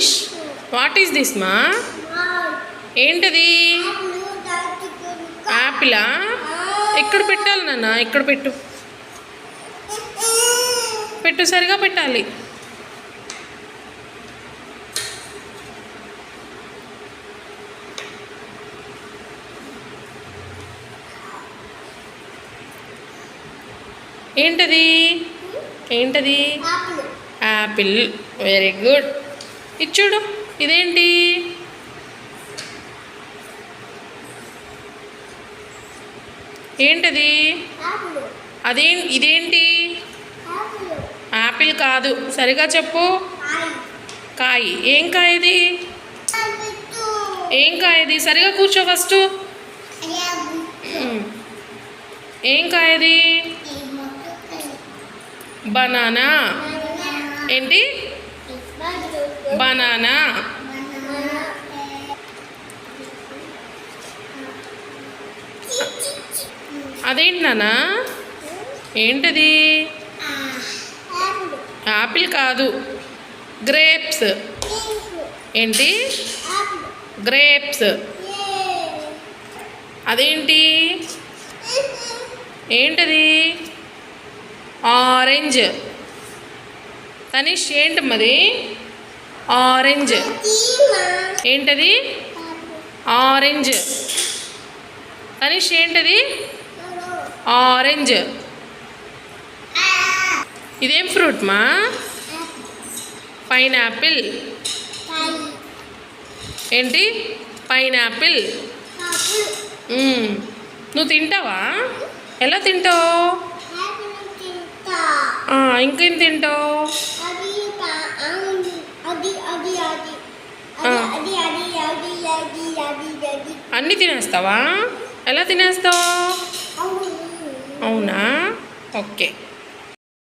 Tanish what is this మా? ఏంటది? యాపిలా? ఎక్కడ పెట్టాలి నాన్న? ఇక్కడ పెట్టు, పెట్టు, సరిగా పెట్టాలి. ఏంటది? ఏంటది? యాపిల్. Very good. ఇది చూడు, ఇదేంటి? ఏంటది? ఇదేంటి? యాపిల్ కాదు, సరిగా చెప్పు. కాయ. ఏం కాయది? ఏం కాయది? సరిగా కూర్చో ఫస్ట్. ఏం కాయది? బనానా. ఏంటి? బనానా. అదేంటి నాన్న? ఏంటది? యాపిల్ కాదు, గ్రేప్స్. ఏంటి? గ్రేప్స్. అదేంటి? ఏంటది? ఆరెంజ్. తనీష్ ఏంటమ్మది? ఆరెంజ్. ఏంటది? ఆరెంజ్. తనీష్ ఏంటది? ఆరెంజ్. ఇదేం ఫ్రూట్ మా? పైనాపిల్. ఏంటి? పైనాపిల్. నువ్వు తింటావా? ఎలా తింటావు? ఇంకేం తింటావు? అన్నీ తినేస్తావా? ఎలా తినేస్తావు? అవునా? ఓకే.